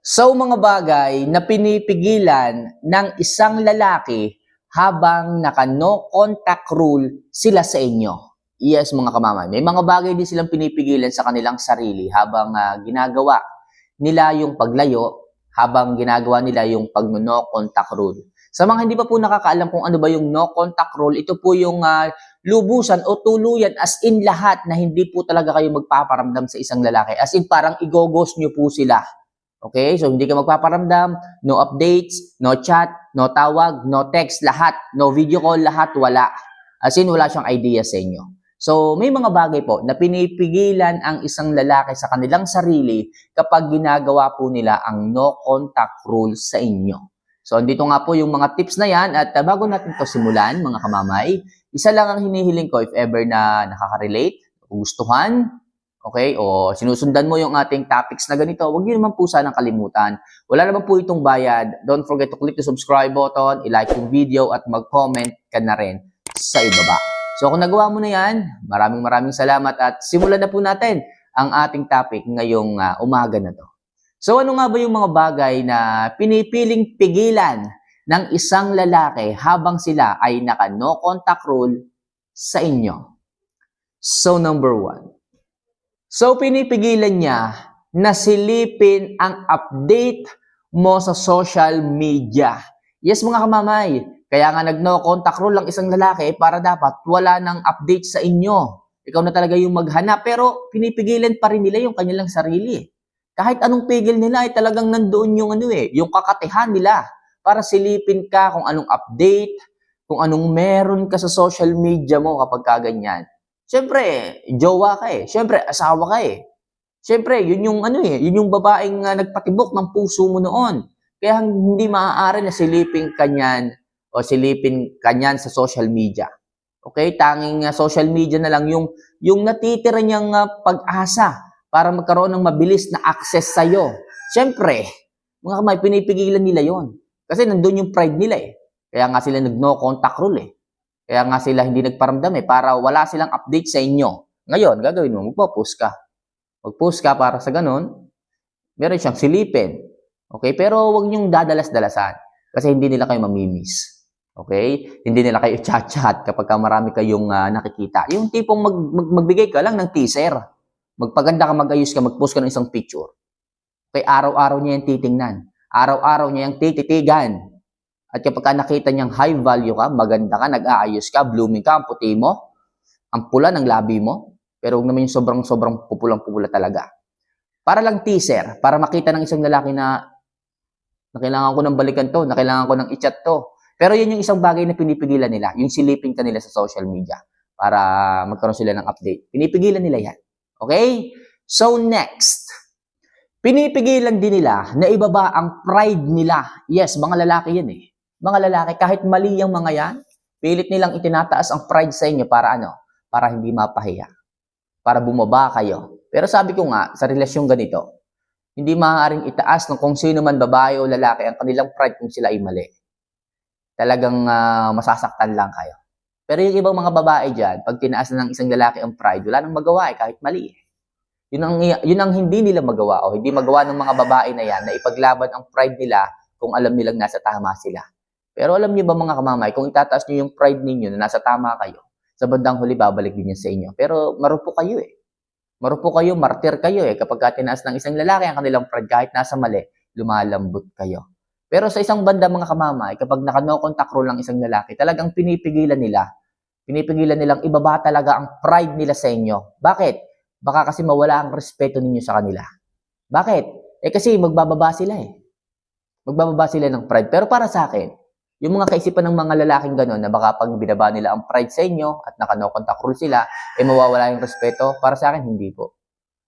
So mga bagay na pinipigilan ng isang lalaki habang naka-no contact rule sila sa inyo. Yes mga kamamay, may mga bagay din silang pinipigilan sa kanilang sarili habang ginagawa nila yung paglayo, habang ginagawa nila yung pag-no contact rule. Sa mga hindi pa po nakakaalam kung ano ba yung no contact rule, ito po yung lubusan o tuluyan as in lahat na hindi po talaga kayo magpaparamdam sa isang lalaki. As in parang igogos nyo po sila. Okay? So, hindi ka magpaparamdam, no updates, no chat, no tawag, no text, lahat, no video call, lahat, wala. As in, wala siyang idea sa inyo. So, may mga bagay po na pinipigilan ang isang lalaki sa kanilang sarili kapag ginagawa po nila ang no contact rule sa inyo. So, dito nga po yung mga tips na yan at bago natin to simulan, mga kamamay, isa lang ang hinihiling ko if ever na nakaka-relate, gustuhan, okay? O sinusundan mo yung ating topics na ganito, huwag niyo naman po sanang kalimutan. Wala naman po itong bayad. Don't forget to click the subscribe button, i-like yung video, at mag-comment ka na rin sa ibaba. So kung nagawa mo na yan, maraming salamat at simulan na po natin ang ating topic ngayong umaga na to. So ano nga ba yung mga bagay na pinipiling pigilan ng isang lalaki habang sila ay naka-no contact rule sa inyo? So number 1. So, pinipigilan niya na silipin ang update mo sa social media. Yes, mga kamamay. Kaya nga nag-no contact rule lang isang lalaki para dapat wala nang update sa inyo. Ikaw na talaga yung maghanap. Pero pinipigilan pa rin nila yung kanilang sarili. Kahit anong pigil nila ay talagang nandoon yung yung kakatihan nila para silipin ka kung anong update, kung anong meron ka sa social media mo kapag kaganyan. Siyempre, jowa ka eh. Siyempre, asawa ka eh. Siyempre, yun yung yun yung babaeng nagpatibok ng puso mo noon. Kaya hindi maaari na silipin kanyan o silipin kanyan sa social media. Okay? Tanging social media na lang yung natitira niyang pag-asa para magkaroon ng mabilis na access sa'yo. Siyempre, mga kamay, pinipigilan nila yon. Kasi nandun yung pride nila eh. Kaya nga sila nag-no contact rule eh. Kaya nga sila hindi nagparamdam para wala silang update sa inyo. Ngayon, gagawin mo, magpo-post ka. Mag-post ka para sa ganun, meron siyang silipin. Okay? Pero huwag niyong dadalas-dalasan kasi hindi nila kayo mamimiss. Okay? Hindi nila kayo chat-chat kapag marami kayong nakikita. Yung tipong magbigay ka lang ng teaser. Magpaganda ka, mag-ayos ka, mag-post ka ng isang picture. Okay? Araw-araw niya yung titingnan. Araw-araw niya yung tititigan. At kapag nakita niyang high value ka, maganda ka, nag-aayos ka, blooming ka, ang puti mo, ang pula ng labi mo, pero huwag naman yung sobrang pupulang-pupula talaga. Para lang teaser, para makita ng isang lalaki na kailangan ko ng balikan to, na kailangan ko ng i-chat to. Pero yun yung isang bagay na pinipigilan nila, yung silipin ka nila sa social media para magkaroon sila ng update. Pinipigilan nila yan. Okay? So next, pinipigilan din nila na ibaba ang pride nila. Yes, mga lalaki yan eh. Mga lalaki, kahit mali yung mga yan, pilit nilang itinataas ang pride sa inyo para Para hindi mapahiya. Para bumaba kayo. Pero sabi ko nga, sa relasyon ganito, hindi maaaring itaas ng kung sino man babae o lalaki ang kanilang pride kung sila ay mali. Talagang masasaktan lang kayo. Pero yung ibang mga babae dyan, pag tinaas na ng isang lalaki ang pride, wala nang magawa kahit mali. Yun ang hindi nila magawa o hindi magawa ng mga babae na yan na ipaglaban ang pride nila kung alam nilang nasa tama sila. Pero alam niyo ba mga kamamay, kung itataas niyo yung pride ninyo na nasa tama kayo, sa bandang huli babalik din yan sa inyo. Pero marupok kayo eh. Marupok kayo, martir kayo eh. Kapag tinaas ng isang lalaki ang kanilang pride kahit nasa mali, lumalambot kayo. Pero sa isang banda mga kamamay, kapag naka-no contact rule ng isang lalaki, talagang pinipigilan nilang ibaba talaga ang pride nila sa inyo. Bakit? Baka kasi mawala ang respeto ninyo sa kanila. Bakit? Kasi magbababa sila eh. Magbababa sila ng pride. Pero para sa akin, yung mga kaisipan ng mga lalaking gano'n na baka pag binaba nila ang pride sa inyo at naka-no contact rule sila, mawawala yung respeto, para sa akin, hindi po.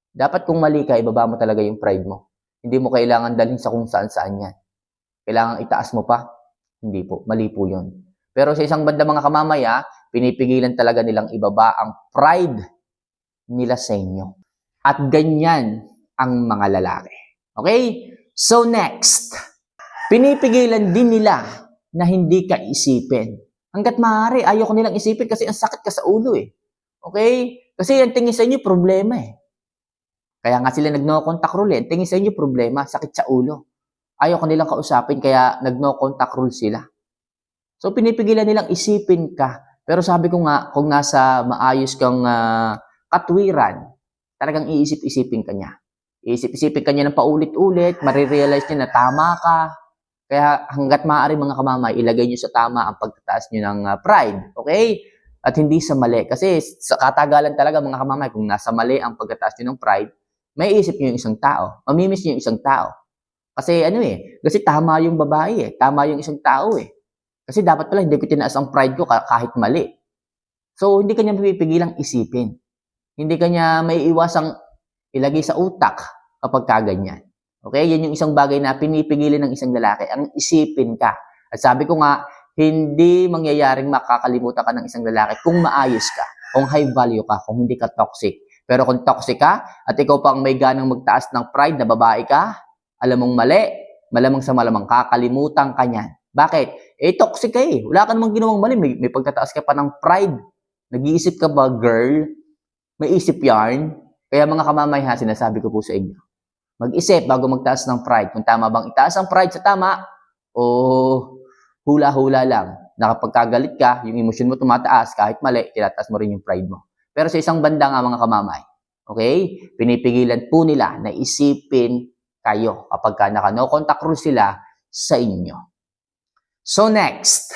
Dapat kung mali ka, ibaba mo talaga yung pride mo. Hindi mo kailangan dalhin sa kung saan-saan yan. Kailangan itaas mo pa? Hindi po. Mali po yun. Pero sa isang banda mga kamamaya, pinipigilan talaga nilang ibaba ang pride nila sa inyo. At ganyan ang mga lalaki. Okay? So next, pinipigilan din nila na hindi ka isipin. Hanggat maaari, ayoko nilang isipin kasi ang sakit ka sa ulo eh. Okay? Kasi ang tingin sa inyo, problema eh. Kaya nga sila nag-no contact rule eh. Tingin sa inyo problema, sakit sa ulo. Ayaw ko nilang kausapin kaya nag-no contact rule sila. So pinipigilan nilang isipin ka. Pero sabi ko nga, kung nasa maayos kang katwiran, talagang iisip-isipin ka niya. Iisip-isipin ka niya ng paulit-ulit, marirealize niya na tama ka. Kaya hanggat maaari mga kamamay, ilagay niyo sa tama ang pagtataas niyo ng pride. Okay? At hindi sa mali. Kasi sa katagalan talaga mga kamamay, kung nasa mali ang pagtataas niyo ng pride, may isip niyo yung isang tao. Mamimiss niyo yung isang tao. Kasi kasi tama yung babae eh. Tama yung isang tao eh. Kasi dapat pala hindi ko tinaas ang pride ko kahit mali. So, hindi kanya mapipigilang isipin. Hindi kanya may iwasang ilagay sa utak kapag kaganyan. Okay? Yan yung isang bagay na pinipigilan ng isang lalaki, ang isipin ka. At sabi ko nga, hindi mangyayaring makakalimutan ka ng isang lalaki kung maayos ka, kung high value ka, kung hindi ka toxic. Pero kung toxic ka, at ikaw pang may ganang magtaas ng pride na babae ka, alam mong mali, malamang sa malamang kakalimutan ka niyan. Bakit? Toxic ka eh. Wala ka namang ginawang mali. May pagtataas ka pa ng pride. Nag-iisip ka ba, girl? May isip yarn? Kaya mga kamamay ha, sinasabi ko po sa inyo. Mag-isip bago magtaas ng pride. Kung tama bang itaas ang pride sa tama, o hula-hula lang. Na kapag kagalit ka, yung emosyon mo tumataas, kahit mali, tinataas mo rin yung pride mo. Pero sa isang banda nga mga kamamay, okay? Pinipigilan po nila na isipin kayo kapag ka naka-no contact rule sila sa inyo. So next,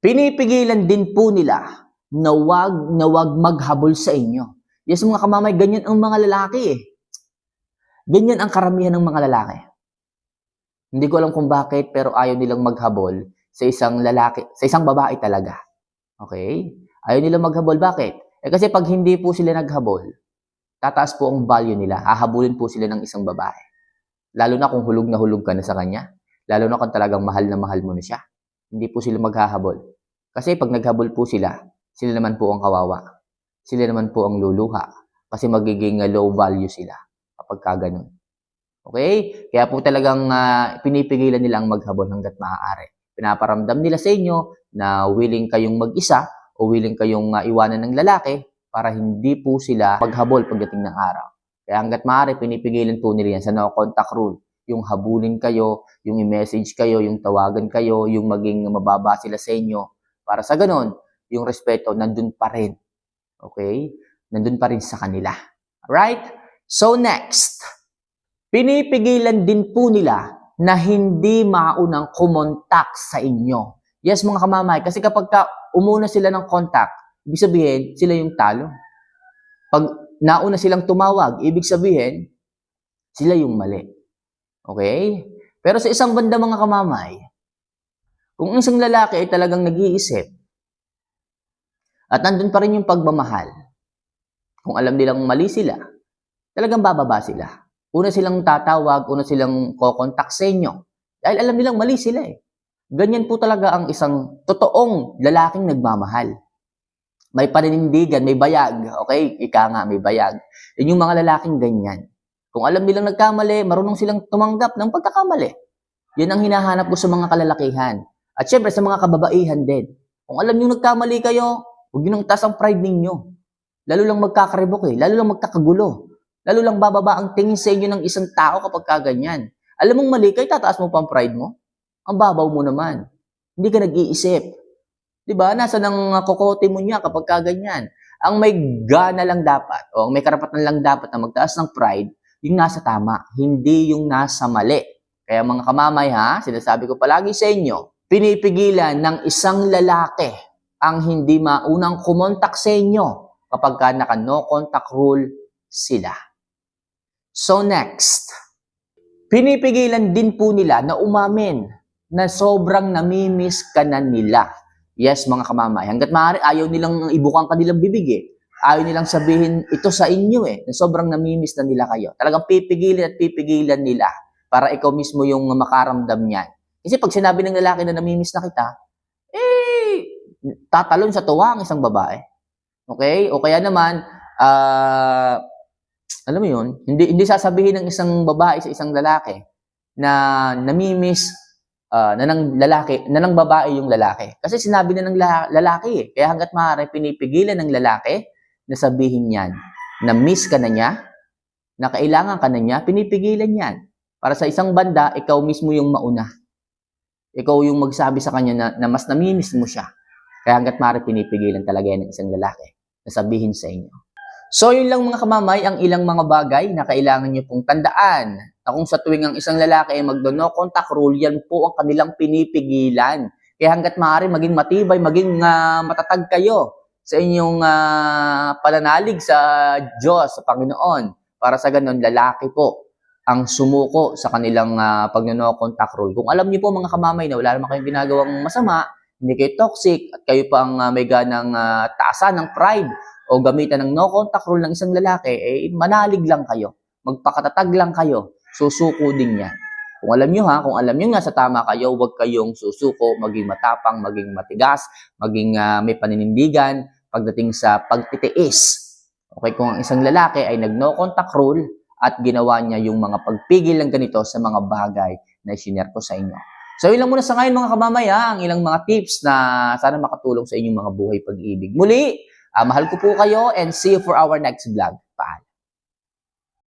pinipigilan din po nila na wag maghabol sa inyo. Yes mga kamamay, ganyan ang mga lalaki eh. Ganyan ang karamihan ng mga lalaki. Hindi ko alam kung bakit pero ayaw nilang maghabol sa isang lalaki, sa isang babae talaga. Okay? Ayaw nilang maghabol. Bakit? Kasi pag hindi po sila naghabol, tataas po ang value nila. Hahabulin po sila ng isang babae. Lalo na kung hulog na hulog ka na sa kanya. Lalo na kung talagang mahal na mahal mo na siya. Hindi po sila maghahabol. Kasi pag naghabol po sila naman po ang kawawa. Sila naman po ang luluha. Kasi magiging low value sila kapag kaganon. Okay? Kaya po talagang pinipigilan nilang maghabol hanggat maaari. Pinaparamdam nila sa inyo na willing kayong mag-isa o willing kayong iwanan ng lalaki para hindi po sila maghabol pagdating ng araw. Kaya hanggat maaari, pinipigilan po nila yan sa no contact rule. Yung habulin kayo, yung i-message kayo, yung tawagan kayo, yung maging mababa sila sa inyo. Para sa ganon, yung respeto nandun pa rin. Okay? Nandun pa rin sa kanila. Alright? So next, pinipigilan din po nila na hindi maunang kumontak sa inyo. Yes, mga kamamay, kasi kapag umuna sila ng contact, ibig sabihin, sila yung talo. Pag nauna silang tumawag, ibig sabihin, sila yung mali. Okay? Pero sa isang banda, mga kamamay, kung isang lalaki ay talagang nag-iisip, at nandun pa rin yung pagmamahal, kung alam nilang mali sila, talagang bababa sila. Una silang tatawag, una silang kokontak sa inyo. Dahil alam nilang mali sila eh. Ganyan po talaga ang isang totoong lalaking nagmamahal. May paninindigan, may bayag. Okay? Ika nga, may bayag. Yun yung mga lalaking ganyan. Kung alam nilang nagkamali, marunong silang tumanggap ng pagkakamali. Yan ang hinahanap ko sa mga kalalakihan. At syempre sa mga kababaihan din. Kung alam niyo nagkamali kayo, huwag niyo nang taas ang pride ninyo. Lalo lang magkakaribok eh. Lalo lang magkakagulo. Lalo lang bababa ang tingin sa inyo ng isang tao kapag kaganyan. Alam mong mali kayo, tataas mo pa ang pride mo? Ang babaw mo naman. Hindi ka nag-iisip. Diba? Nasa nang kokote mo niya kapag kaganyan. Ang may gana lang dapat, o ang may karapatan lang dapat na magtaas ng pride, yung nasa tama, hindi yung nasa mali. Kaya mga kamamay ha, sinasabi ko palagi sa inyo, pinipigilan ng isang lalaki ang hindi maunang kumontak sa inyo kapag ka naka no contact rule sila. So next, pinipigilan din po nila na umamin na sobrang namimiss ka na nila. Yes, mga kamamay, hanggat maaari ayaw nilang ibukang kanilang bibig eh. Ayaw nilang sabihin ito sa inyo eh, na sobrang namimiss na nila kayo. Talagang pipigilan at pipigilan nila para ikaw mismo yung makaramdam niyan. Kasi pag sinabi ng lalaki na namimiss na kita, tatalon sa tuwa ang isang babae. Okay? O kaya naman, alam mo yun, hindi sasabihin ng isang babae sa isang lalaki na namimiss na ng babae yung lalaki. Kasi sinabi na ng lalaki eh. Kaya hanggat maaari pinipigilan ng lalaki na sabihin yan na miss ka na niya na kailangan ka na niya, pinipigilan yan. Para sa isang banda, ikaw mismo yung mauna. Ikaw yung magsabi sa kanya na mas namimiss mo siya. Kaya hanggat maaari pinipigilan talaga yan ng isang lalaki na sabihin sa inyo. So yun lang mga kamamay, ang ilang mga bagay na kailangan nyo pong tandaan na kung sa tuwing ang isang lalaki ay magdo-no contact rule, yan po ang kanilang pinipigilan. Kaya hanggat maaari maging matibay, maging matatag kayo sa inyong pananalig sa Diyos, sa Panginoon. Para sa ganun, lalaki po ang sumuko sa kanilang pag-no contact rule. Kung alam niyo po mga kamamay na wala naman kayong ginagawang masama, hindi kayo toxic, at kayo pang may ganang taasan ng pride o gamitan ng no contact rule ng isang lalaki, eh manalig lang kayo. Magpakatatag lang kayo. Susuko din yan. Kung alam nyo kung alam nyo nasa tama kayo, huwag kayong susuko, maging matapang, maging matigas, maging may paninindigan pagdating sa pagtitiis. Okay, kung ang isang lalaki ay nag-no contact rule at ginawa niya yung mga pagpigil ng ganito sa mga bagay na isinare ko sa inyo. So, yun lang muna sa ngayon mga kamamaya, ang ilang mga tips na sana makatulong sa inyong mga buhay pag-ibig. Muli, mahal ko po kayo and see you for our next vlog. Paalam.